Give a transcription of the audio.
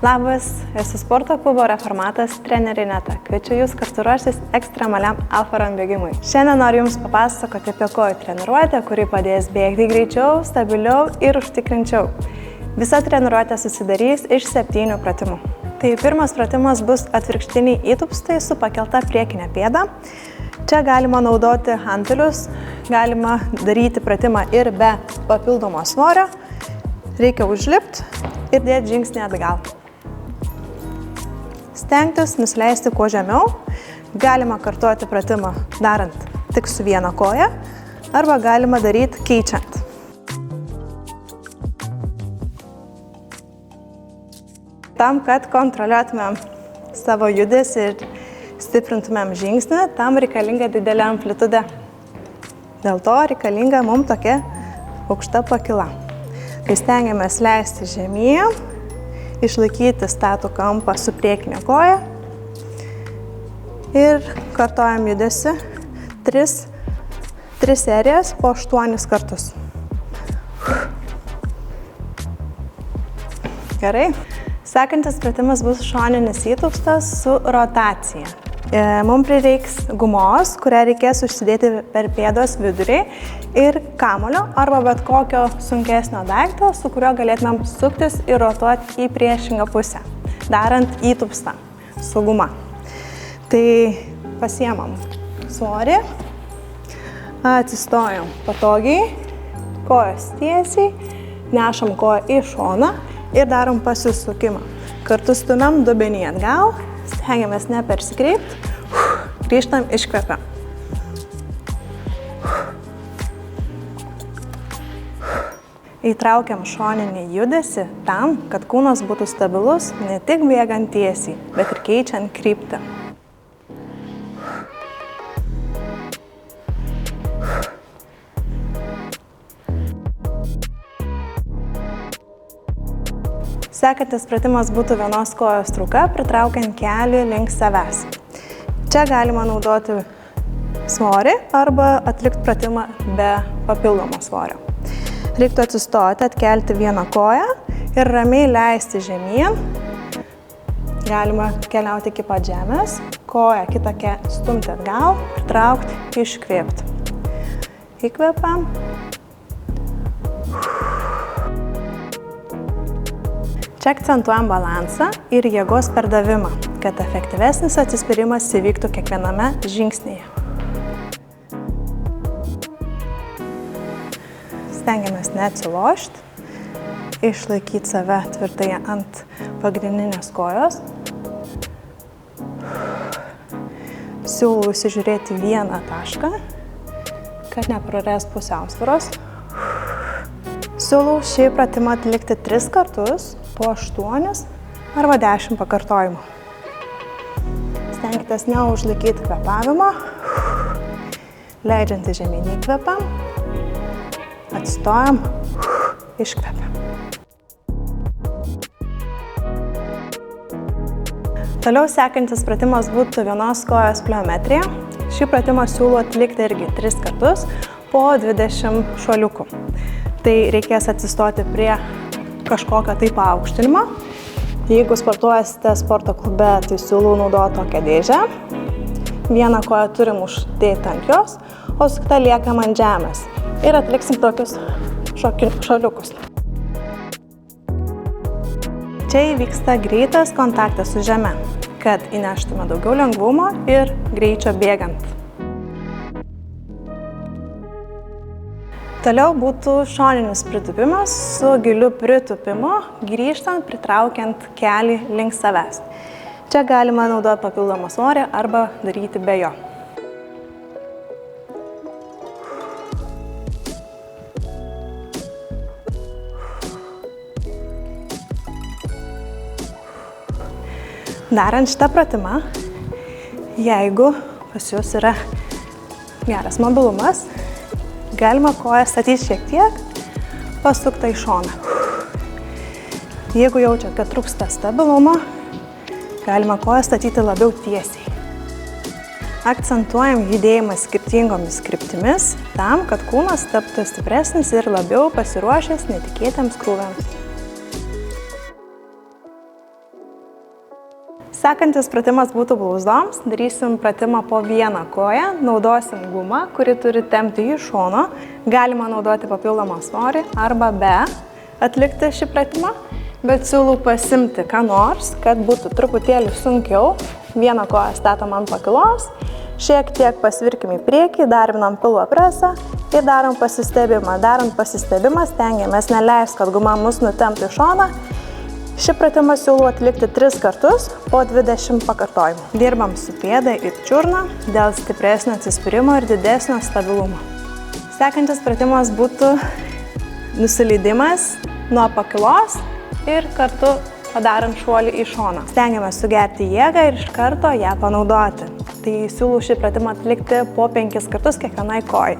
Labas, esu sporto klubo Reformatas trenerė Ineta. Kviečiu Jūs kartu ruoštis ekstremaliam Alfa Run bėgimui. Šiandien noriu Jums papasakoti apie kojų treniruotę, kuri padės bėgti greičiau, stabiliau ir užtikrinčiau. Visa treniruotė susidarys iš 7 pratimų. Tai pirmas pratimas bus atvirkštiniai įtūpstai su pakelta priekinė pėda. Čia galima naudoti hantelius, galima daryti pratimą ir be papildomo svorio. Reikia užlipti ir dėti žingsnį atgal. Stengtis nusileisti kuo žemiau. Galima kartuoti pratimą darant tik su viena koja arba galima daryti keičiant. Tam, kad kontroliuotumėm savo judesį ir stiprintumėm žingsnį, tam reikalinga didelė amplitudė. Dėl to reikalinga mums tokia aukšta pakyla. Kai stengiamės leisti žemyn, išlaikyti statų kampą su priekinė koja ir kartojam judesį 3 serijas po 8 kartus. Gerai. Sekantis pratimas bus šoninis įtūpstas su rotacija. Mums prireiks gumos, kurią reikės užsidėti per pėdos vidurį ir kamuolio arba bet kokio sunkesnio daikto, su kuriuo galėtumėm suktis ir rotuoti į priešingą pusę, darant įtūpstą su guma. Tai pasiemam svorį, atsistojam patogiai, kojas tiesiai, nešam koją į šoną ir darom pasisukimą. Kartu stumiam dubenį atgal, stengiamės nepersikreipti, grįžtam, iškvepiam. Įtraukiam šoninį judesį tam, kad kūnas būtų stabilus ne tik bėgant tiesiai, bet ir keičiant kryptį. Sekantis pratimas būtų vienos kojos trauka, pritraukiant kelį link savęs. Čia galima naudoti svorį arba atlikti pratimą be papildomo svorio. Reiktų atsistoti, atkelti vieną koją ir ramiai leisti žemyn. Galima keliauti iki pat žemės, koją kitą stumti atgal, pritraukti, iškvėpti. Įkvepiam. Čia akcentuojam balansą ir jėgos perdavimą, kad efektyvesnis atsispyrimas įvyktų kiekviename žingsnyje. Stengiamės neatsilošti, išlaikyti save tvirtai ant pagrindinės kojos. Siūlau įsižiūrėti vieną tašką, kad neprarast pusiausvyros. Siūlau šį pratimą atlikti 3 kartus, po 8 arba 10 pakartojimų. Stenkitės neužlaikyti kvėpavimo, leidžiant į žemyn įkvepiam, atsistojam, iškvepiam. Toliau sekantis pratimas būtų vienos kojos pliometrija. Šį pratimą siūlau atlikti irgi 3 kartus po 20 šuoliukų. Tai reikės atsistoti prie kažkokio tai paaukštinimo. Jeigu sportuosite sporto klube, tai siūlau naudoti tokią dėžę. Vieną koją turim uždėti ant jos, o su kita liekam ant žemės. Ir atliksim tokius šuoliukus. Čia įvyksta greitas kontaktas su žeme, kad įneštume daugiau lengvumo ir greičio bėgant. Toliau būtų šoninis pritūpimas su giliu pritūpimu, grįžtant, pritraukiant kelį link savęs. Čia galima naudoti papildomą svorį arba daryti be jo. Darant šitą pratimą, jeigu pas jūs yra geras mobilumas, galima koją statyti šiek tiek pasukta į šoną. Jeigu jaučiat, kad trūksta stabilumo, galima koją statyti labiau tiesiai. Akcentuojam judėjimą skirtingomis kryptimis tam, kad kūnas taptų stipresnis ir labiau pasiruošęs netikėtiems krūviams. Sekantis pratimas būtų blauzdoms. Darysim pratimą po vieną koją. Naudosim gumą, kuri turi tempti į šoną. Galima naudoti papildomą svorį arba be atlikti šį pratimą. Bet siūlau pasimti ką nors, kad būtų truputėlį sunkiau. Vieną koją statom ant pakilos. Šiek tiek pasvirkim į priekį, darbinam pilvo presą ir darom pasistebimą. Darant pasistebimą stengiamės neleis, kad guma mus nutemptų į šoną. Šį pratimą siūlau atlikti 3 kartus po 20 pakartojimų. Dirbam su pėda ir čiurna dėl stipresnio atsispyrimo ir didesnio stabilumo. Sekantis pratimas būtų nusileidimas nuo pakilos ir kartu padarant šuolį į šoną. Stengiamės sugerti jėgą ir iš karto ją panaudoti. Tai siūlau šį pratimą atlikti po 5 kartus kiekvienai kojai.